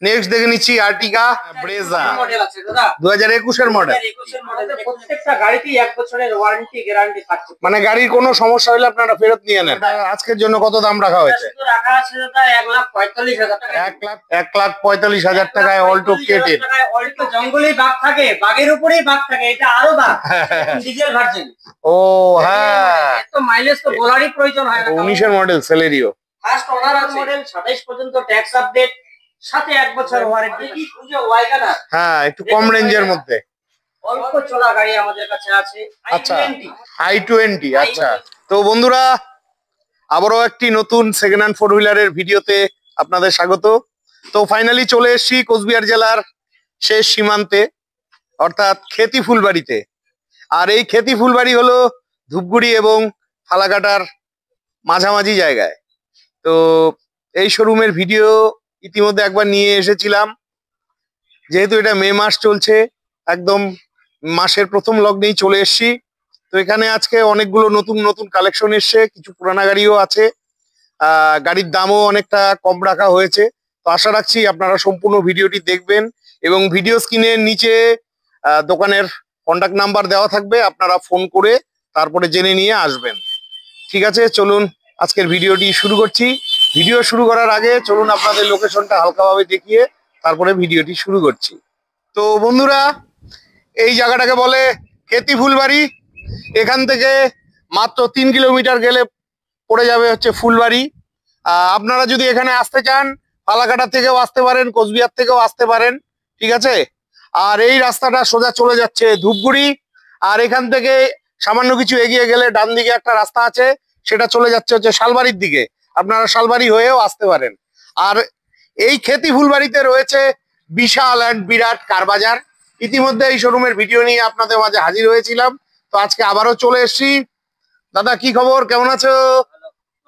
Next দেখে নিচ্ছি আর্টিকা Brezza 2021 এর মডেল। প্রত্যেকটা গাড়িতেই 1 বছরের ওয়ারেন্টি গ্যারান্টি থাকছে। মানে গাড়ির কোনো সমস্যা হলে আপনারা ফেরত নিয়ে নেন। আজকের জন্য কত দাম রাখা হয়েছে? রাখা আছে দাদা 1,45,000 টাকা। 1,45,000 টাকায় অল্টো কেটেন। অল্টো জঙ্গলেই বাঘ থাকে, বাঘের উপরেই বাঘ থাকে, এটা আরো বাঘ। Diesel version. ও হ্যাঁ, এত মাইলেজ তো বলারই প্রয়োজন হয় না। 19 এর model Celerio. First owner model 27 পর্যন্ত ট্যাক্স আপডেট, সাথে 1 বছর ওয়ারেন্টি। কি খুঁজে ওয়াইগানার? হ্যাঁ, একটু কম রেঞ্জের মধ্যে অল্প চলা গাড়ি আমাদের কাছে আছে। আচ্ছা, i20। আচ্ছা, তো বন্ধুরা আবারও একটি নতুন সেকেন্ড হ্যান্ড 4 হুইলারের ভিডিওতে আপনাদের স্বাগত। তো ফাইনালি চলে এসেছি কোচবিহার জেলার শেষ সীমান্তে, অর্থাৎ খেতি ফুলবাড়িতে। আর এই খেতি ফুলবাড়ি হলো ধূপগুড়ি এবং ফালাকাটার মাঝামাঝি জায়গায়। তো এই শোরুমের ভিডিও ইতিমধ্যে একবার নিয়ে এসেছিলাম, যেহেতু এটা মে মাস চলছে, একদম মাসের প্রথম লগ্নেই চলে এসেছি। তো এখানে আজকে অনেকগুলো নতুন নতুন কালেকশন এসছে, কিছু পুরানা গাড়িও আছে। গাড়ির দামও অনেকটা কম রাখা হয়েছে। তো আশা রাখছি আপনারা সম্পূর্ণ ভিডিওটি দেখবেন এবং ভিডিও স্ক্রিনের নিচে দোকানের কন্ট্যাক্ট নাম্বার দেওয়া থাকবে, আপনারা ফোন করে তারপরে জেনে নিয়ে আসবেন। ঠিক আছে, চলুন আজকের ভিডিওটি শুরু করছি। ভিডিও শুরু করার আগে চলুন আপনাদের লোকেশনটা হালকাভাবে দেখিয়ে তারপরে ভিডিওটি শুরু করছি। তো বন্ধুরা, এই জায়গাটাকে বলে খেতি ফুলবাড়ি। এখান থেকে মাত্র 3 কিলোমিটার গেলে পড়ে যাবে হচ্ছে ফুলবাড়ি। আপনারা যদি এখানে আসতে চান, ফালাকাটা থেকেও আসতে পারেন, কোচবিহার থেকেও আসতে পারেন। ঠিক আছে, আর এই রাস্তাটা সোজা চলে যাচ্ছে ধূপগুড়ি। আর এখান থেকে সামান্য কিছু এগিয়ে গেলে ডান দিকে একটা রাস্তা আছে, সেটা চলে যাচ্ছে হচ্ছে শালবাড়ির দিকে। আপনারা শালবাড়ি হয়েও আসতে পারেন। আর এই খেতি ফুলবাড়িতে রয়েছে বিশাল অ্যান্ড বিরাট কার বাজার। ইতিমধ্যে এই শোরুমের ভিডিও নিয়ে আপনাদের মাঝে হাজির হয়েছিলাম, তো আজকে আবারও চলে এসেছি। দাদা কি খবর, কেমন আছো?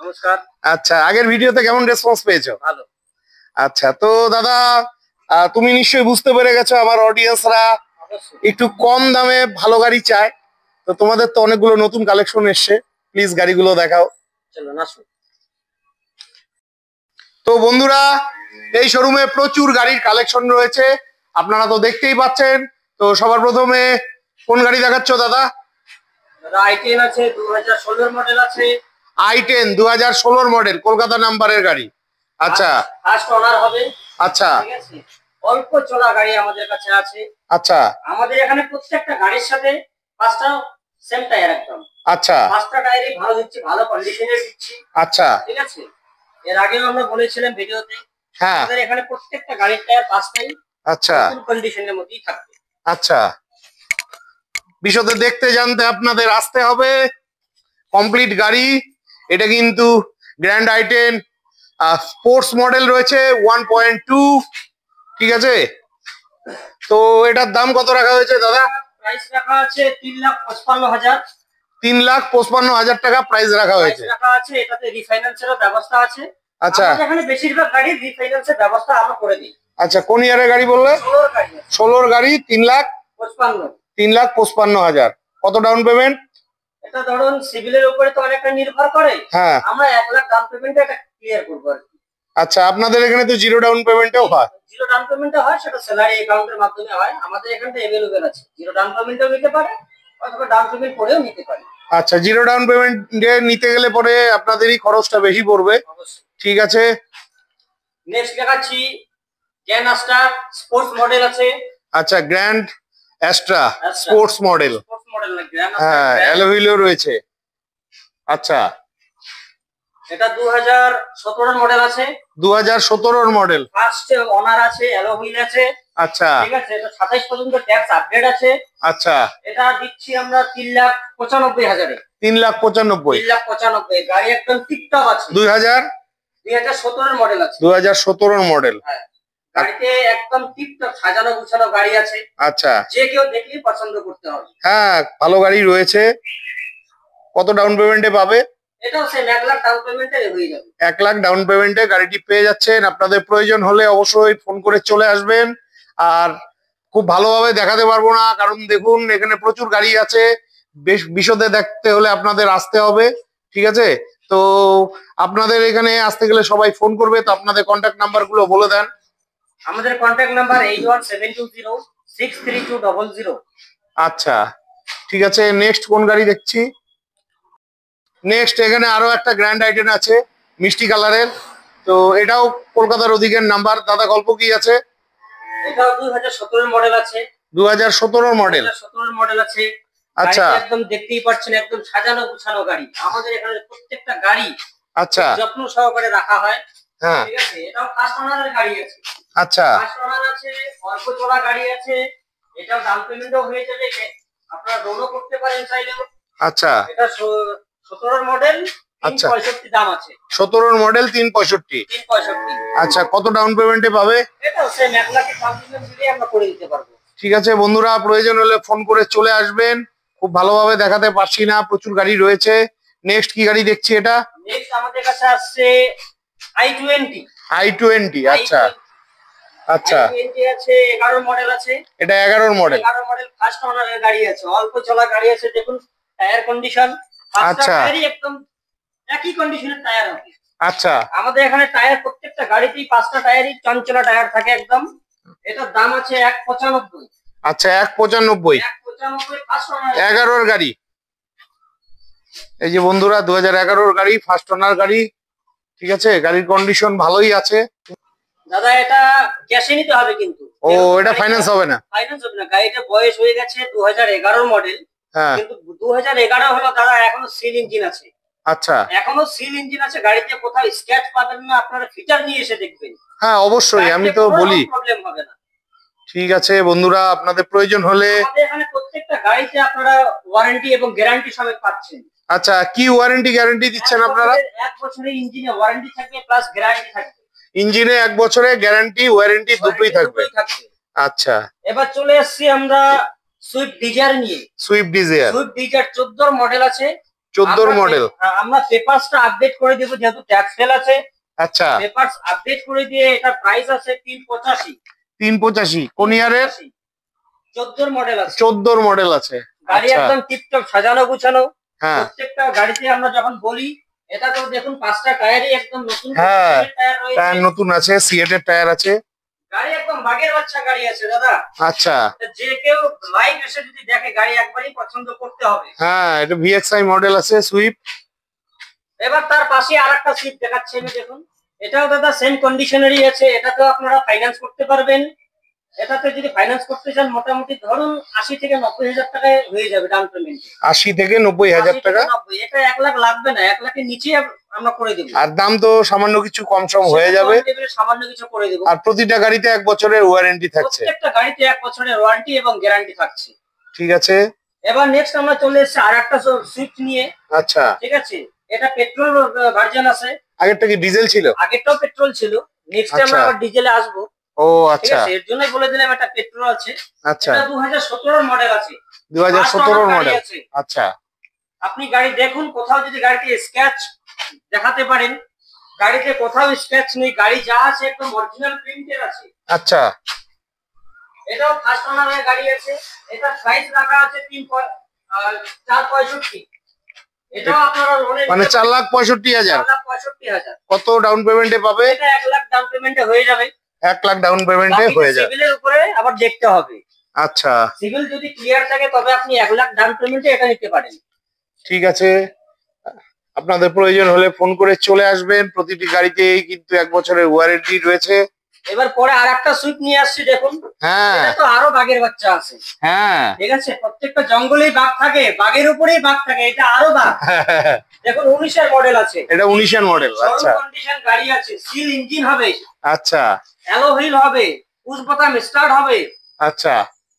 নমস্কার। আচ্ছা, আগের ভিডিওতে কেমন রেসপন্স পেয়েছো? ভালো। আচ্ছা, তো দাদা তুমি নিশ্চয়ই বুঝতে পেরে গেছো আমার অডিয়েন্সরা একটু কম দামে ভালো গাড়ি চায়। তো তোমাদের তো অনেকগুলো নতুন কালেকশন এসছে, প্লিজ গাড়িগুলো দেখাও। চলো আসুন। তো বন্ধুরা, এই শোরুমে প্রচুর গাড়ির কালেকশন রয়েছে, আপনারা তো দেখতেই পাচ্ছেন। তো সবার প্রথমে কোন গাড়ি দেখাচ্ছ দাদা? i10 আছে, 2016 মডেল আছে। i10 2016 মডেল, কলকাতা নাম্বারের গাড়ি। আচ্ছা, ফার্স্ট ওনার হবে। আচ্ছা, ঠিক আছে, অল্প চলা গাড়ি আমাদের কাছে আছে। আচ্ছা, আমাদের এখানে প্রত্যেকটা গাড়ির সাথে 5টা সেম টায়ার একদম। আচ্ছা, 5টা টায়ারই ভালো দিচ্ছি, ভালো কন্ডিশনে দিচ্ছি। আচ্ছা, ঠিক আছে, এর আগেও আমরা বলেছিলাম ভিডিওতে। হ্যাঁ, আমাদের এখানে প্রত্যেকটা গাড়ির টায়ার 5টাই আচ্ছা ফুল কন্ডিশনের মধ্যেই থাকবে। আচ্ছা, বিশদে দেখতে জানতে আপনাদের আসতে হবে। কমপ্লিট গাড়ি এটা, কিন্তু গ্র্যান্ড i10 স্পোর্টস মডেল রয়েছে 1.2। ঠিক আছে, তো এটার দাম কত রাখা হয়েছে দাদা? প্রাইস রাখা আছে 3,55,000। 3,55,000 টাকা প্রাইস রাখা হয়েছে। রাখা আছে, এটাতে রিফাইন্যান্সের ব্যবস্থা আছে। আচ্ছা, এখানে বেশিরভাগ গাড়ি রিফাইন্যান্সের ব্যবস্থা আমরা করে দিই। আচ্ছা, কোন ইয়ারের গাড়ি বললে? 16 গাড়ি 3,55,000। কত ডাউন পেমেন্ট? এটা ধরুন সিভিলের উপরে তো অনেকটা নির্ভর করে। হ্যাঁ, আমরা 1 লাখ ডাউন পেমেন্টে এটা ক্লিয়ার করব আর কি। আচ্ছা, আপনাদের এখানে তো জিরো ডাউন পেমেন্টও হয়? জিরো ডাউন পেমেন্টে হয়, সেটা স্যালারি অ্যাকাউন্টের মাধ্যমে হয়। আমাদের এখানটা अवेलेबल আছে, জিরো ডাউন পেমেন্টও নিতে পারে অথবা ডাউন পেমেন্ট করেও নিতে পারে। আচ্ছা, জিরো ডাউন পেমেন্ট নিতে গেলে পরে আপনাদেরই খরচটা বেশি পড়বে। ঠিক আছে, নেক্সট দেখাচ্ছি গ্র্যান্ড অ্যাস্ট্রা স্পোর্টস মডেল আছে। আচ্ছা, grand Astra sports model. Sports model না, গ্র্যান্ড হ্যাঁ, অ্যালুভিলো রয়েছে। আচ্ছা, এটা 2017 মডেল আছে। 2017 মডেল। ফার্স্ট ওনার আছে, অ্যালুভিল আছে। আচ্ছা, ঠিক আছে, এটা 27 পর্যন্ত ট্যাক্স আপডেট আছে। আচ্ছা, এটা দিচ্ছি আমরা 3,95,000 এ। 3,95,000। 3,95,000 গাড়ি একদম টিপটপ আছে। 2017 মডেল আছে। 2017 মডেল। হ্যাঁ, গাড়িতে একদম টিপটপ সাজানো গুছানো গাড়ি আছে। আচ্ছা, যে কেউ দেখলেই পছন্দ করতে হবে। হ্যাঁ, ভালো গাড়ি রয়েছে। কত ডাউন পেমেন্টে পাবে? এটাও সেম 1 লাখ ডাউন পেমেন্টে হয়ে যাবে। 1 লাখ ডাউন পেমেন্টে গাড়িটি পেয়ে যাচ্ছেন। আপনাদের প্রয়োজন হলে অবশ্যই ফোন করে চলে আসবেন। আর খুব ভালোভাবে দেখাতে পারবো না, কারণ দেখুন এখানে প্রচুর গাড়ি আছে, বেশ বিশদে দেখতে হলে আপনাদের আসতে হবে। ঠিক আছে, তো আপনাদের এখানে আসতে গেলে সবাই ফোন করবে, তো আপনাদের কন্ট্যাক্ট নাম্বার গুলো বলে দেন। আমাদের কন্ট্যাক্ট নাম্বার 8172063200। আচ্ছা ঠিক আছে, নেক্সট কোন গাড়ি দেখছি? নেক্সট এখানে আরো একটা গ্র্যান্ড আইটেন আছে মিষ্টি কালারের, তো এটাও কলকাতার অধিকের নাম্বার। দাদা গল্প কি আছে? এটাও 2017 মডেল আছে। 2017 মডেল? 2017 মডেল আছে। আচ্ছা একদম দেখতেই পাচ্ছেন একদম সাজানো গুছানো গাড়ি। আমাদের এখানে প্রত্যেকটা গাড়ি আচ্ছা যত্ন সহকারে রাখা হয়। হ্যাঁ ঠিক আছে, এটাও ফার্স্ট ওনারের গাড়ি আছে। আচ্ছা ফার্স্ট ওনার আছে, অল্প চলা গাড়ি আছে। এটাও ডাউন পেমেন্টও হয়ে যাবে, আপনারা লোনও করতে পারেন চাইলেও। আচ্ছা এটা 17 মডেল, আচ্ছা 365 দাম আছে। 17 মডেল 365। আচ্ছা কত ডাউন পেমেন্টে পাবে? এটা সেম 1 লাখ ডাউন পেমেন্ট দিয়ে আমরা করে দিতে পারবো। ঠিক আছে বন্ধুরা, প্রয়োজন হলে ফোন করে চলে আসবেন। খুব ভালোভাবে দেখাতে পারছি না, প্রচুর গাড়ি রয়েছে। নেক্সট কি গাড়ি দেখছি? এটা নেক্সট আমাদের কাছে আসছে i20। আচ্ছা আচ্ছা i20 আছে, 11 মডেল আছে। এটা 11 মডেল? 11 মডেল ফার্স্ট ওনারের গাড়ি আছে, অল্প চলা গাড়ি আছে। দেখুন টায়ার কন্ডিশন, আচ্ছা একদম একই কন্ডিশনের টায়ার হবে। আচ্ছা আমাদের এখানে টায়ার প্রত্যেকটা গাড়িতেই 5টা টায়ারই চঞ্চলা টায়ার থাকে একদম। এটার দাম আছে 195। আচ্ছা 195 ফার্স্ট ওনার 11 গাড়ি। এই যে বন্ধুরা 2011 গাড়ি, ফার্স্ট ওনার গাড়ি। ঠিক আছে, গাড়ির কন্ডিশন ভালোই আছে। দাদা এটা ক্যাশে নিতে হবে কিন্তু। ও এটা ফাইন্যান্স হবে না? ফাইন্যান্স হবে না, গাড়িটা বয়স হয়ে গেছে 2011 মডেল। হ্যাঁ কিন্তু 2011 হলো দাদা, এখনো সিল ইঞ্জিন আছে। আচ্ছা এখনো সিল ইঞ্জিন আছে, গাড়িতে কোথাও স্ক্র্যাচ পাবেন না, আপনারা ফিচার নিয়ে এসে দেখবেন। হ্যাঁ অবশ্যই, আমি তো বলি। প্রবলেম হবে না। ঠিক আছে বন্ধুরা, আপনাদের প্রয়োজন হলে আমাদের এখানে প্রত্যেকটা গাড়িতে আপনারা ওয়ারেন্টি এবং গ্যারান্টি সমেত পাচ্ছেন। আচ্ছা কি ওয়ারেন্টি গ্যারান্টি দিচ্ছেন আপনারা? 1 বছরের ইঞ্জিনে ওয়ারেন্টি থাকবে প্লাস গ্যারান্টি থাকবে। ইঞ্জিনে 1 বছরের গ্যারান্টি ওয়ারেন্টি দুটোই থাকবে? আচ্ছা এবার চলে আসছি আমরা সুইফট ডিজায়ার নিয়ে। সুইফট ডিজায়ার 14 মডেল আছে। 14 মডেল। আমরা পেপারসটা আপডেট করে দেব, যেহেতু ট্যাক্স ফেল আছে। আচ্ছা পেপারস আপডেট করে দিয়ে এটা প্রাইস আছে 385। 385 কোন ইয়ারের? 14 মডেল আছে। 14 মডেল আছে। গাড়ি একদম টিপটপ সাজানো গুছানো। হ্যাঁ প্রত্যেকটা গাড়িতে আমরা যখন বলি, এটা তো দেখুন 5টা টায়ারই একদম নতুন। হ্যাঁ টায়ার রয়েছে, টায়ার নতুন আছে, সিএটের টায়ার আছে। গাড়ি একদম বাগের বাচ্চা গাড়ি আছে দাদা। আচ্ছা যে কেউ লাইভ এসে যদি দেখে গাড়ি একবারই পছন্দ করতে হবে। হ্যাঁ এটা ভিএক্সআই মডেল আছে সুইফট। এবার তার পাশে আরেকটা সুইফট দেখাচ্ছি আমি, দেখুন এটাও দাদা সেম কন্ডিশনেরই আছে। এটাতেও আপনারা ফাইন্যান্স করতে পারবেন। এটাতে যদি ফাইন্যান্স করতে চান মোটামুটি ধরুন 80 থেকে 90 হাজার টাকায় হয়ে যাবে ডাউন পেমেন্ট। 80 থেকে 90 হাজার টাকা? এটা 1 লাখ লাগবে না, 1 লাখের নিচে আমরা করে দেব। আর দাম তো সামান্য কিছু কম সম হয়ে যাবে। সামান্য কিছু করে দেব। আর প্রতিটা গাড়িতে 1 বছরের ওয়ারেন্টি থাকছে? প্রত্যেকটা গাড়িতে 1 বছরের ওয়ারেন্টি এবং গ্যারান্টি থাকছে। ঠিক আছে, এবার নেক্সট আমরা চলে এসেছি আরেকটা সুইফট নিয়ে। আচ্ছা ঠিক আছে, এটা পেট্রোল ভার্সন আছে। আগেরটা কি ডিজেল ছিল? আগেরটাও পেট্রোল ছিল, নেক্সট আমরা আবার ডিজেলে আসবো। ও ঠিক আচ্ছা, আছে, এর জন্যই বলে দিলাম এটা পেট্রোল আছে। আচ্ছা এটা 2017 মডেল আছে। 2017 মডেল। আচ্ছা আপনি গাড়ি দেখুন, কোথাও যদি গাড়িতে স্ক্র্যাচ দেখাতে পারেন, গাড়িতে কোথাও স্ক্র্যাচ নেই, গাড়ি যা আছে একদম অরিজিনাল প্রিন্টের আছে। আচ্ছা এটাও ফার্স্ট ওনারের গাড়ি আছে। এটা প্রাইস রাখা আছে 465। এটাও আপনারা লোনে মানে 4,65,000। 4,65,000। কত ডাউন পেমেন্টে পাবে? এটা 1 লাখ ডাউন পেমেন্টে হয়ে যাবে। 1 লাখ ডাউন পেমেন্টে হয়ে যাবে। সিভিলের উপরে আবার দেখতে হবে। আচ্ছা সিভিল যদি ক্লিয়ার থাকে তবে আপনি 1 লাখ ডাউন পেমেন্টে এটা নিতে পারেন। ঠিক আছে, আপনাদের প্রয়োজন হলে ফোন করে চলে আসবেন। প্রতিটি গাড়িতেই কিন্তু 1 বছরের ওয়ারেন্টি রয়েছে। এবার পরে আরেকটা সুইফট নিয়ে আসছি, দেখুন হ্যাঁ এটা তো আরো বাঘের বাচ্চা আছে। হ্যাঁ ঠিক আছে, প্রত্যেকটা জঙ্গলেই বাঘ থাকে, বাঘের উপরেই বাঘ থাকে, এটা আরো বাঘ। দেখুন 19 এর মডেল আছে। এটা 19 এর মডেল। আচ্ছা কন্ডিশন গাড়ি আছে, সিল ইঞ্জিন হবে। আচ্ছা অ্যালো হুইল হবে, পুশ বোতাম স্টার্ট হবে। আচ্ছা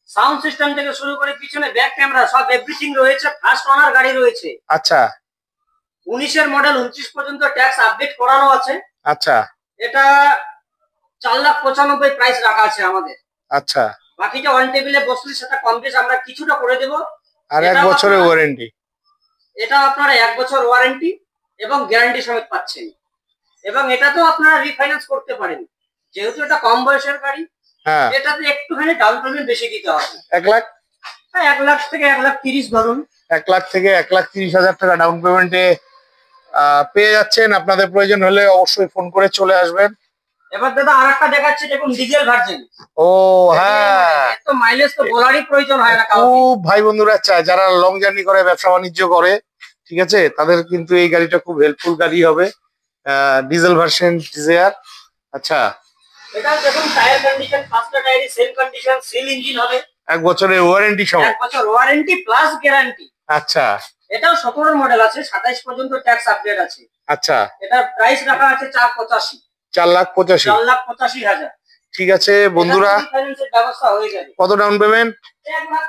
সাউন্ড সিস্টেম থেকে শুরু করে পিছনে ব্যাক ক্যামেরা সব এভরিথিং রয়েছে। ফার্স্ট ওনার গাড়ি রয়েছে। আচ্ছা 19 এর মডেল, 29 পর্যন্ত ট্যাক্স আপডেট করানো আছে। আচ্ছা এটা 4,95,000 প্রাইস রাখা আছে আমাদের। আচ্ছা বাকিটা ওয়ান টেবিলে বসলে সেটা কম বেশ আমরা কিছুটা করে দেব। আর 1 বছরের ওয়ারেন্টি? এটা আপনারা 1 বছর ওয়ারেন্টি এবং গ্যারান্টি সমেত পাচ্ছেন। এবং এটাতেও আপনারা রিফাইন্যান্স করতে পারেন, যেহেতু এটা কম বয়সের গাড়ি। হ্যাঁ এটাতে একটুখানি ডাউন পেমেন্ট বেশি দিতে হবে। 1 লাখ? হ্যাঁ 1 লাখ থেকে 1,30,000 ধরুন। 1 লাখ থেকে 1,30,000 টাকা ডাউন পেমেন্টে পেয়ে যাচ্ছেন। আপনাদের প্রয়োজন হলে অবশ্যই ফোন করে চলে আসবেন। এবার দাদা আরেকটা দেখাচ্ছি, দেখুন ডিজেল ভার্সন। ও হ্যাঁ, এত মাইলেজ তো বলারই প্রয়োজন হয় না কাউকে। খুব ভাই বন্ধুরা চায় যারা লং জার্নি করে, ব্যবসা বাণিজ্য করে, ঠিক আছে, তাদের কিন্তু এই গাড়িটা খুব হেল্পফুল গাড়ি হবে। Diesel version desire. আচ্ছা, এটা দেখুন টায়ার কন্ডিশন, পাঁচটা টায়ারই সেম কন্ডিশন, সিল ইঞ্জিন হবে। 1 বছরের ওয়ারেন্টি সহ। 1 বছর ওয়ারেন্টি প্লাস গ্যারান্টি। আচ্ছা, এটাও 17 মডেল আছে, 27 পর্যন্ত ট্যাক্স আপডেট আছে। আচ্ছা, এটার প্রাইস রাখা আছে 485। 4,85,000। 4,85,000। ঠিক আছে বন্ধুরা, ফাইন্যান্সের ব্যবস্থা হয়ে যাবে। কত ডাউন পেমেন্ট? 1 লাখ।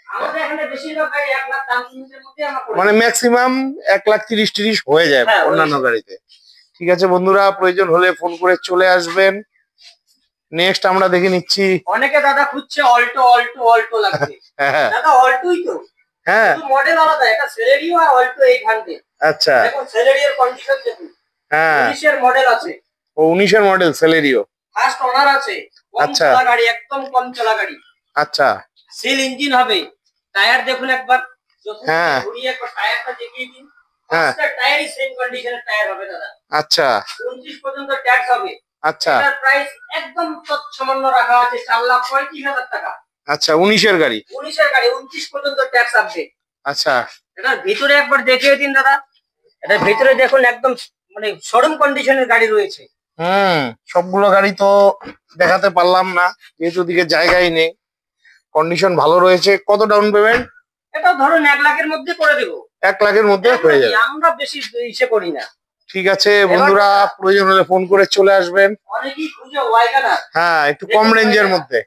আমাদের এখানে বেশিরভাগ গাড়ি 1 লাখ ডাউন পেমেন্টের মধ্যে আমরা করি। মানে ম্যাক্সিমাম 1,30,000 হয়ে যায় হ্যাঁ, অন্যান্য গাড়িতে। ঠিক আছে বন্ধুরা, প্রয়োজন হলে ফোন করে চলে আসবেন। নেক্সট আমরা দেখে নিচ্ছি। অনেকে দাদা খুঁজছে অল্টো অল্টো অল্টো লাগবে। হ্যাঁ দাদা অল্টোই তো, হ্যাঁ, শুধু মডেল আলাদা। এটা সেলেরিও আর অল্টো 800। আচ্ছা, দেখুন সেলেরিওর কন্ডিশন দেখুন। হ্যাঁ, 19 এর মডেল আছে, ও 19-এর মডেল সেলেরিও। ফার্স্ট ওনার আছে, কম আচ্ছা। চলা গাড়ি, একদম কম চলা গাড়ি। আচ্ছা, সিল ইঞ্জিন হবে। টায়ার দেখুন একবার, হ্যাঁ। ঘুরিয়ে একবার টায়ারটা দেখিয়ে দিন। হ্যাঁ। পাঁচটা টায়ারই সেম কন্ডিশনের টায়ার হবে দাদা। আচ্ছা, 29 পর্যন্ত ট্যাক্স হবে। আচ্ছা, এটার প্রাইস একদম সামান্য রাখা আছে 4,35,000 টাকা। আচ্ছা, 19-এর গাড়ি। 19 এর গাড়ি, 29 পর্যন্ত ট্যাক্স আসবে। আচ্ছা, এটার ভিতরে একবার দেখিয়ে দিন দাদা। এটার ভিতরে দেখুন একদম মানে শোরুম কন্ডিশনের গাড়ি রয়েছে। সবগুলো গাড়ি তো দেখাতে পারলাম না, যেহেতু দিকে জায়গাই নেই। কন্ডিশন ভালো রয়েছে। কত ডাউন পেমেন্ট? এটা ধরুন 1 লাখের মধ্যে করে দেবো। 1 লাখের মধ্যে হয়ে যাবে। আমরা বেশি ইসে করি না। ঠিক আছে বন্ধুরা, প্রয়োজন হলে ফোন করে চলে আসবেন। অনেকেই খুঁজে ওয়াইগানার। হ্যাঁ, একটু কম রেঞ্জের মধ্যে।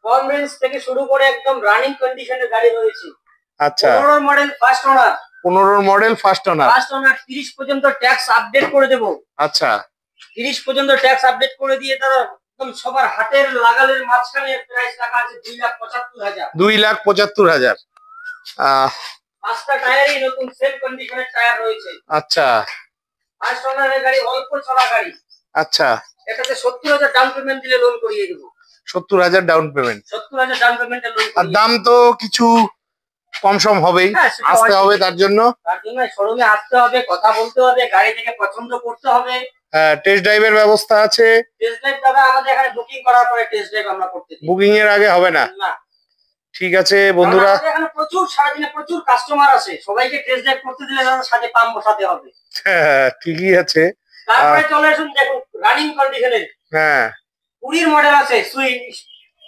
কম রেঞ্জ থেকে শুরু করে একদম রানিং কন্ডিশনের গাড়ি রয়েছে। আচ্ছা, 15 মডেল ফার্স্ট ওনার। 15-র model first owner. First owner 30 পর্যন্ত ট্যাক্স আপডেট করে দেবো। আচ্ছা, 30 পর্যন্ত ট্যাক্স আপডেট করে দিয়ে তারা একদম সবার হাতের লাগালের মাঝখানে প্রাইস রাখা আছে 2,75,000। 2,75,000। পাঁচটা টায়ারই নতুন সেম কন্ডিশনের টায়ার রয়েছে। আচ্ছা, ফার্স্ট ওনারের গাড়ি, অল্প চলা গাড়ি। আচ্ছা, এটাতে 70,000 ডাউন পেমেন্ট দিলে লোন করিয়ে দেবো। 70,000 ডাউন পেমেন্ট। 70,000 ডাউন পেমেন্টে লোন। আর দাম তো কিছু কম সম হবেই, আসতে হবে তার জন্য। তার জন্য শোরুমে আসতে হবে, কথা বলতে হবে, গাড়ি থেকে পছন্দ করতে হবে। হ্যাঁ, টেস্ট ড্রাইভের ব্যবস্থা আছে। টেস্ট ড্রাইভ দাদা আমাদের এখানে বুকিং করার পরে টেস্ট ড্রাইভ আমরা করতে দিই। বুকিং এর আগে হবে না? না। ঠিক আছে বন্ধুরা, আমাদের এখানে প্রচুর, সারাদিনে প্রচুর কাস্টমার আসে, সবাইকে টেস্ট ড্রাইভ করতে দিলে দাদা সাথে পাম্প বসাতে হবে। হ্যাঁ ঠিকই আছে। তারপরে চলে আসুন, দেখুন রানিং কন্ডিশনের। হ্যাঁ, 20 মডেল আছে, Swift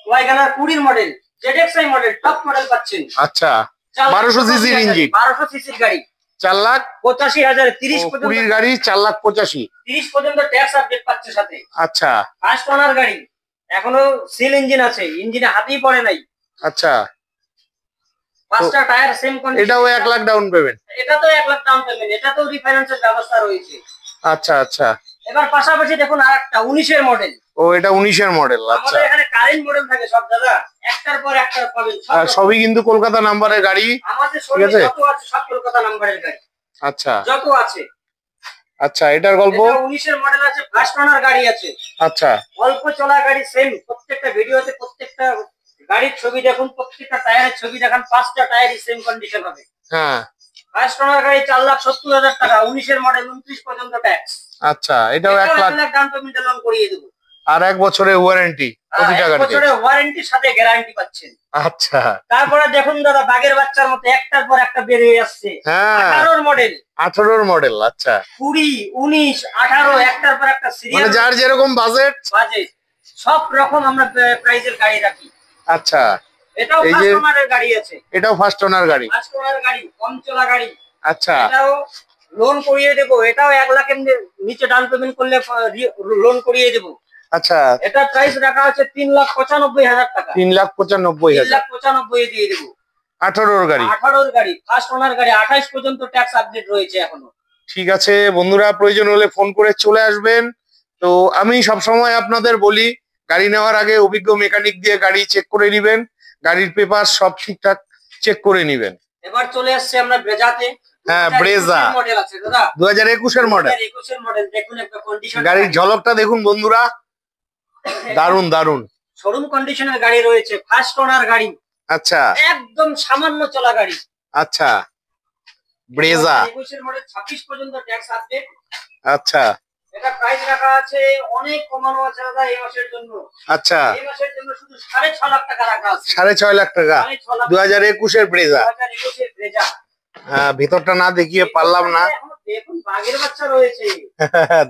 WagonR 20 model, ZXI model, top model পাচ্ছেন। আচ্ছা, 1200 সিসির ইঞ্জিন, 1200 সিসির গাড়ি, 4,85,000। 30 পর্যন্ত 20 গাড়ি 4,85,000। 30 পর্যন্ত ট্যাক্স আপডেট পাচ্ছে সাথে। আচ্ছা, ফার্স্ট ওনার গাড়ি, এখনো সিল ইঞ্জিন আছে, ইঞ্জিনে হাতেই পড়ে নাই। আচ্ছা, পাঁচটা টায়ার সেম কন্ডিশন। এটাও 1 লাখ ডাউন পেমেন্ট। এটা তো 1 লাখ ডাউন পেমেন্ট, এটা তো রিফাইন্যান্সের ব্যবস্থা রয়েছে। আচ্ছা, আচ্ছা। এবার পাশাপাশি দেখুন আরেকটা 19 এর মডেল। ও, এটা 19-এর মডেল। আচ্ছা, আমাদের এখানে কারেন্ট মডেল থাকে সব দাদা, একটার পর একটা পাবেন সব। আর সবই কিন্তু কলকাতা নাম্বারের গাড়ি। আমাদের শোরুমে যত আছে সব কলকাতা নাম্বারের গাড়ি। আচ্ছা, যত আছে। আচ্ছা, এটার গল্প? এটা 19 এর মডেল আছে, ফার্স্ট ওনার গাড়ি আছে। আচ্ছা, অল্প চলা গাড়ি সেম, প্রত্যেকটা ভিডিওতে প্রত্যেকটা গাড়ির ছবি দেখুন, প্রত্যেকটা টায়ারের ছবি দেখান, পাঁচটা টায়ারই সেম কন্ডিশন হবে। হ্যাঁ, ফার্স্ট ওনার গাড়ি 4,70,000 টাকা, 19 এর মডেল, 29 পর্যন্ত ট্যাক্স। আচ্ছা, এটাও 1 লাখ ডাউন পেমেন্টে লোন করিয়ে দেবো। আর 1 বছরের ওয়ারেন্টি প্রতিটা গাড়িতে। 1 বছরের ওয়ারেন্টির সাথে গ্যারান্টি পাচ্ছেন। আচ্ছা, তারপরে দেখুন দাদা, বাগের বাচ্চার মতো একটার পর একটা বেরিয়ে আসছে। হ্যাঁ, 18 মডেল। 18-র মডেল। আচ্ছা, 20, 19, 18 একটার পর একটা সিরিয়াল, মানে যার যেরকম বাজেট সব রকম আমরা প্রাইজের গাড়ি রাখি। আচ্ছা, এটাও এই যে ফার্স্ট ওনারের গাড়ি আছে। এটাও ফার্স্ট ওনার গাড়ি। ফার্স্ট ওনার গাড়ি, কম চলা গাড়ি। আচ্ছা, এটাও লোন করিয়ে দেবো। এটাও 1 লাখের নিচে ডাউন পেমেন্ট করলে লোন করিয়ে দেবো। আচ্ছা, এটা প্রাইস রাখা আছে 3,95,000 টাকা। 3,95,000। 3,95,000 দিয়ে দেবো। 18-র গাড়ি। 18-র গাড়ি, ফার্স্ট ওনার গাড়ি, 28 পর্যন্ত ট্যাক্স আপডেট রয়েছে এখনো। ঠিক আছে বন্ধুরা, প্রয়োজন হলে ফোন করে চলে আসবেন। তো আমি সব সময় আপনাদের বলি, গাড়ি নেওয়ার আগে অভিজ্ঞ মেকানিক দিয়ে গাড়ি চেক করে নেবেন, গাড়ির পেপার সব ঠিকঠাক চেক করে নেবেন। এবার চলে আসছে আমরা ব্রেজাতে। হ্যাঁ, ব্রেজা মডেল আছে দাদা, 2021-এর মডেল। 2021-এর মডেল। দেখুন একটা কন্ডিশন, গাড়ির ঝলকটা দেখুন বন্ধুরা, দারুন দারুন। শোরুম কন্ডিশনের গাড়ি রয়েছে, ফার্স্ট ওনার গাড়ি। আচ্ছা, একদম সামান্য চলা গাড়ি। আচ্ছা, ব্রেজা 21-এর মডেল, 26 পর্যন্ত ট্যাক্স আপডেট। আচ্ছা, এটা প্রাইস রাখা আছে, অনেক কমানো আছে দাদা এই মাসের জন্য। আচ্ছা, এই মাসের জন্য শুধু 6.5 লাখ টাকা রাখা আছে। 6.5 লাখ টাকা 6.5 লাখ 2021-এর ব্রেজা। 2021-এর ব্রেজা। হ্যাঁ, ভিতরটা না দেখিয়ে পারলাম না। দেখুন বাঘের বাচ্চা রয়েছে,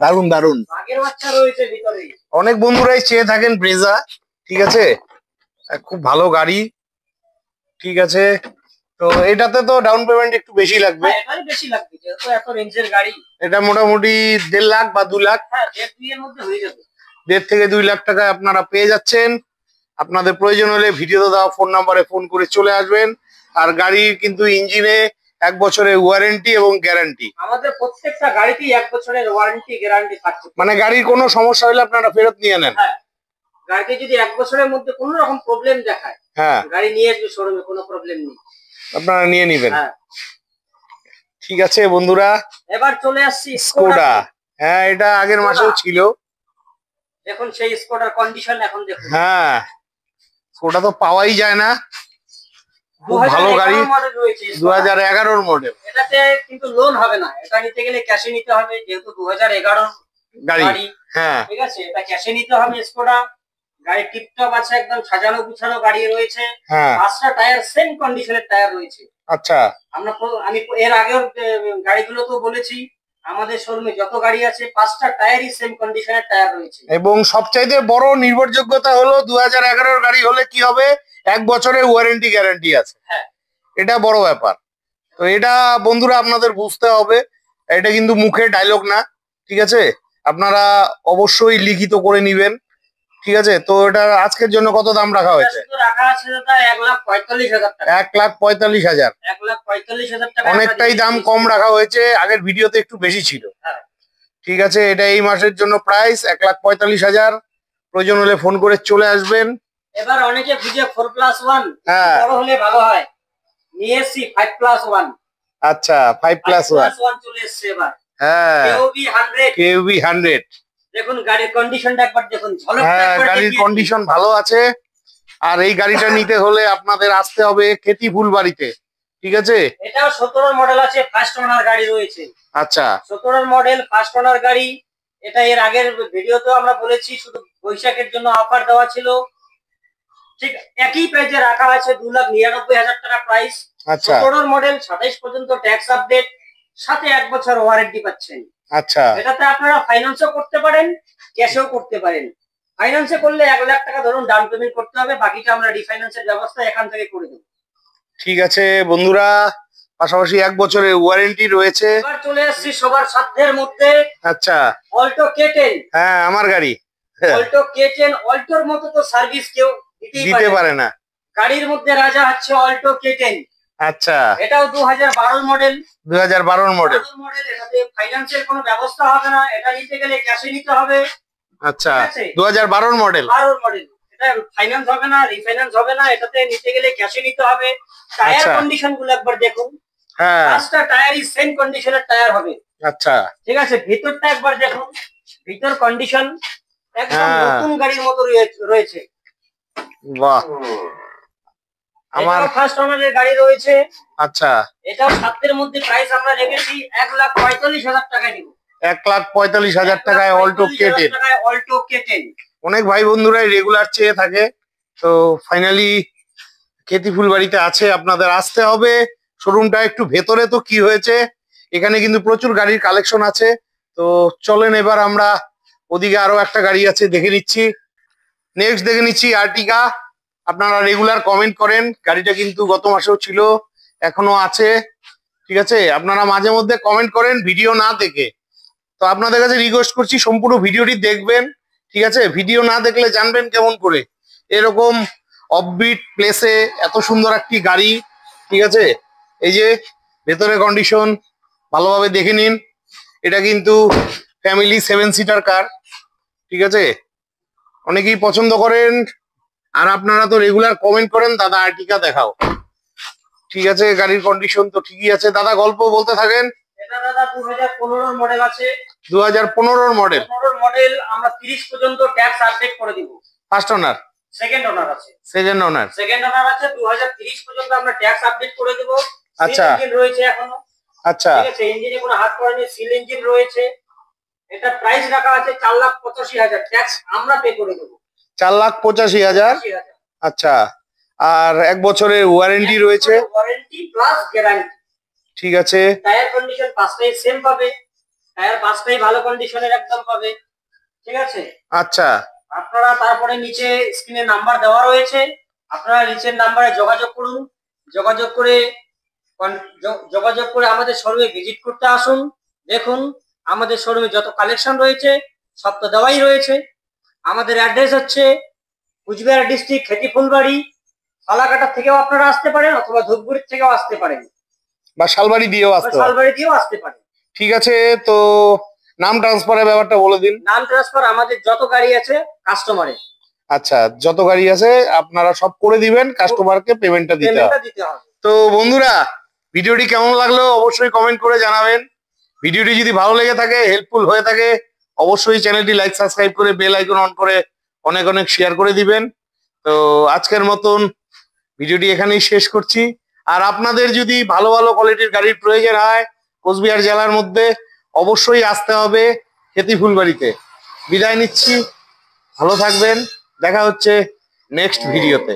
দারুন দারুন, বাঘের বাচ্চা রয়েছে ভিতরে। অনেক বন্ধুরাই চেয়ে থাকেন ব্রেজা, ঠিক আছে, খুব ভালো গাড়ি, ঠিক আছে। তো এটাতে তো ডাউন পেমেন্ট একটু বেশি লাগবে। হ্যাঁ, এটাই বেশি লাগবে যেহেতু এত রেঞ্জের গাড়ি। এটা মোটামুটি 1.5 লাখ বা 2 লাখ। হ্যাঁ, 1.5-2 এর মধ্যে হয়ে যাবে। 1.5 থেকে 2 লাখ টাকায় আপনারা পেয়ে যাচ্ছেন। আপনাদের প্রয়োজন হলে ভিডিওতে দেওয়া ফোন নাম্বারে ফোন করে চলে আসবেন। আর গাড়ির কিন্তু ইঞ্জিনে 1 বছরের ওয়ারেন্টি এবং গ্যারান্টি। আমাদের প্রত্যেকটা গাড়িতেই 1 বছরের ওয়ারেন্টি গ্যারান্টি থাকছে। মানে গাড়ির কোনো সমস্যা হলে আপনারা ফেরত নিয়ে নেন। হ্যাঁ, গাড়িতে যদি 1 বছরের মধ্যে কোনো রকম প্রবলেম দেখায়, হ্যাঁ, গাড়ি নিয়ে আসবে শোরুমে, কোনো প্রবলেম নেই, আপনারা নিয়ে নেবেন। হ্যাঁ, ঠিক আছে বন্ধুরা, এবার চলে আসছি স্কোডা। হ্যাঁ, এটা আগের মাসেও ছিল। দেখুন সেই স্কোডার কন্ডিশন এখন দেখুন। হ্যাঁ, স্কোডা তো পাওয়াই যায় না, খুব ভালো গাড়ি। 2011-র মডেল। এটাতে কিন্তু লোন হবে না, এটা নিতে গেলে ক্যাশে নিতে হবে, যেহেতু 2011 গাড়ি। হ্যাঁ, ঠিক আছে, এটা ক্যাশে নিতে হবে। স্কোডা গাড়ি টিপটপ আছে, একদম সাজানো গুছানো গাড়ি রয়েছে। হ্যাঁ, 5টা টায়ার সেম কন্ডিশনের টায়ার রয়েছে। আচ্ছা, আমি এর আগের গাড়িগুলো তো বলেছি, আমাদের শোরুমে যত গাড়ি আছে 5টা টায়ারই সেম কন্ডিশনের টায়ার রয়েছে। এবং সবচাইতে বড় নির্ভরযোগ্যতা হলো 2011-র গাড়ি হলে কি হবে, 1 বছরের ওয়ারেন্টি গ্যারান্টি আছে। হ্যাঁ, এটা বড় ব্যাপার। তো এটা বন্ধুরা আপনাদের বুঝতে হবে, এটা কিন্তু মুখে ডায়লগ না, ঠিক আছে, আপনারা অবশ্যই লিখিত করে নিবেন, ঠিক আছে। তো এটা আজকের জন্য কত দাম রাখা হয়েছে? রাখা আছে দাদা 1,45,000 টাকা। 1,45,000। 1,45,000 টাকা, অনেকটাই দাম কম রাখা হয়েছে, আগের ভিডিওতে একটু বেশি ছিল। হ্যাঁ, ঠিক আছে, এটা এই মাসের জন্য প্রাইস 1,45,000। প্রয়োজন হলে ফোন করে চলে আসবেন। এবার অনেকে খুঁজে 4+1 হ্যাঁ, বড় হলে ভালো হয়, নিয়ে এসছি 5+1। আচ্ছা, 5+1 চলে এসছে এবার। হ্যাঁ, KUV 100। দেখুন গাড়ির কন্ডিশনটা একবার দেখুন, ঝলকটা হ্যাঁ, একবার গাড়ির দেখিয়ে দিন। কন্ডিশন ভালো আছে। আর এই গাড়িটা নিতে হলে আপনাদের আসতে হবে খেতি ফুলবাড়িতে, ঠিক আছে। এটাও 17 মডেল আছে, ফার্স্ট ওনার গাড়ি রয়েছে। আচ্ছা, 17 মডেল ফার্স্ট ওনার গাড়ি। এটা এর আগের ভিডিওতেও আমরা বলেছি, শুধু বৈশাখের জন্য অফার দেওয়া ছিল। ঠিক একই প্রাইসে রাখা আছে, 2,99,000 টাকা প্রাইস। আচ্ছা, 17 মডেল, 27 পর্যন্ত ট্যাক্স আপডেট, সাথে 1 বছর ওয়ারেন্টি পাচ্ছেন। আচ্ছা, এটাতে আপনারা ফাইন্যান্সও করতে পারেন, ক্যাশেও করতে পারেন। ফাইন্যান্সে করলে 1 লাখ টাকা ধরুন ডাউন পেমেন্ট করতে হবে, বাকিটা আমরা রিফাইন্যান্সের ব্যবস্থা এখান থেকে করে দেবো। ঠিক আছে বন্ধুরা, পাশাপাশি 1 বছরের ওয়ারেন্টি রয়েছে। এবার চলে আসছি সবার সাধ্যের মধ্যে। আচ্ছা, অল্টো K10। হ্যাঁ, আমার গাড়ি। অল্টো K10, অল্টোর মতো তো সার্ভিস কেউ দিতে পারে না। গাড়ির মধ্যে রাজা হচ্ছে অল্টো K10। আচ্ছা, এটাও 2012 মডেল। 2012 মডেল। এটাতে ফাইন্যান্সের কোনো ব্যবস্থা হবে না, এটা নিতে গেলে ক্যাশে নিতে হবে। আচ্ছা, 2012 মডেল। 12 মডেল, এটা ফাইন্যান্স হবে না, রিফাইন্যান্স হবে না, এটাতে নিতে গেলে ক্যাশে নিতে হবে। টায়ার কন্ডিশন গুলো একবার দেখুন। হ্যাঁ, 5টা টায়ারই সেম কন্ডিশনের টায়ার হবে। আচ্ছা, ঠিক আছে, ভিতরটা একবার দেখুন, ভিতর কন্ডিশন একদম নতুন গাড়ির মতো রয়েছে। বাহ, আমার ফার্স্ট ওনারের গাড়ি রয়েছে। আচ্ছা, এটাও 7 এর মধ্যে প্রাইস আমরা রেখেছি 1,45,000 টাকায় দিব। 1,45,000 টাকায় অল্টো K10। অল্টো K10 অনেক ভাই বন্ধুরাই রেগুলার চেয়ে থাকে, তো ফাইনালি খেতি ফুলবাড়িতে আছে, আপনাদের আসতে হবে। শোরুমটা একটু ভেতরে, তো কি হয়েছে, এখানে কিন্তু প্রচুর গাড়ির কালেকশন আছে। তো চলেন এবার আমরা ওদিকে আরো একটা গাড়ি আছে দেখে নিচ্ছি। নেক্সট দেখে নিচ্ছি আর্টিকা। আপনারা রেগুলার কমেন্ট করেন, গাড়িটা কিন্তু গত মাসেও ছিল, এখনো আছে, ঠিক আছে। আপনারা মাঝে মধ্যে কমেন্ট করেন ভিডিও না দেখে, তো আপনাদের কাছে রিকোয়েস্ট করছি সম্পূর্ণ ভিডিওটি দেখবেন, ঠিক আছে। ভিডিও না দেখলে জানবেন কেমন করে এরকম অফবিট প্লেসে এত সুন্দর একটি গাড়ি, ঠিক আছে। এই যে ভেতরে কন্ডিশন ভালোভাবে দেখে নিন। এটা কিন্তু ফ্যামিলি 7 সিটার কার, ঠিক আছে। অনেকেই পছন্দ করেন, আর আপনারা তো রেগুলার কমেন্ট করেন দাদা আর্টিকা দেখাও, ঠিক আছে। গাড়ির কন্ডিশন তো ঠিকই আছে। দাদা গল্প বলতে থাকেন। এটা দাদা 2015 মডেল আছে। 2015 মডেল। 15 মডেল, আমরা 30 পর্যন্ত ট্যাক্স আপডেট করে দিব। ফার্স্ট ওনার, সেকেন্ড ওনার আছে। সেকেন্ড ওনার আছে, 2030 পর্যন্ত আমরা ট্যাক্স আপডেট করে দেব। আচ্ছা, ইঞ্জিন রয়েছে এখনো। আচ্ছা, ঠিক আছে, ইঞ্জিনে কোনো হাত পড়েনি, সিল ইঞ্জিন রয়েছে। এটা প্রাইস রাখা আছে 4,85,000, ট্যাক্স আমরা পে করে দেবো। 4,85,000। আচ্ছা, আর 1 বছরের ওয়ারেন্টি রয়েছে। Warranty plus guarantee. ঠিক আছে। টায়ার কন্ডিশন পাঁচটাই সেম পাবে, টায়ার পাঁচটাই ভালো কন্ডিশনের একদম পাবে। ঠিক আছে। আচ্ছা, আপনারা তারপরে নিচে স্ক্রিনে নাম্বার দেওয়া রয়েছে, আপনারা নিচের নাম্বারে যোগাযোগ করুন, যোগাযোগ করে আমাদের শোরুমে ভিজিট করতে আসুন। দেখুন আমাদের শোরুমে যত কালেকশন রয়েছে সব তো দেওয়াই রয়েছে। আমাদের অ্যাড্রেস হচ্ছে কুচবিহার ডিস্ট্রিক্ট খেতি ফুলবাড়ি। ফালাকাটা থেকেও আপনারা আসতে পারেন অথবা ধূপগুড়ির থেকেও আসতে পারেন, বা শালবাড়ি দিয়েও আসতে পারেন। শালবাড়ি দিয়েও আসতে পারেন। ঠিক আছে, তো নাম ট্রান্সফারের ব্যাপারটা বলে দিন। নাম ট্রান্সফার আমাদের যত গাড়ি আছে কাস্টমারের। আচ্ছা, যত গাড়ি আছে আপনারা সব করে দিবেন, কাস্টমারকে পেমেন্টটা দিতে হবে। তো বন্ধুরা, ভিডিওটি কেমন লাগলো অবশ্যই কমেন্ট করে জানাবেন। ভিডিওটি যদি ভালো লেগে থাকে, হেল্পফুল হয়ে থাকে, অবশ্যই চ্যানেলটি লাইক সাবস্ক্রাইব করে বেল আইকন অন করে অনেক অনেক শেয়ার করে দিবেন। তো আজকের মতন ভিডিওটি এখানেই শেষ করছি। আর আপনাদের যদি ভালো ভালো কোয়ালিটির গাড়ির প্রয়োজন হয় কোচবিহার জেলার মধ্যে, অবশ্যই আসতে হবে খেতি ফুলবাড়িতে। বিদায় নিচ্ছি, ভালো থাকবেন, দেখা হচ্ছে নেক্সট ভিডিওতে।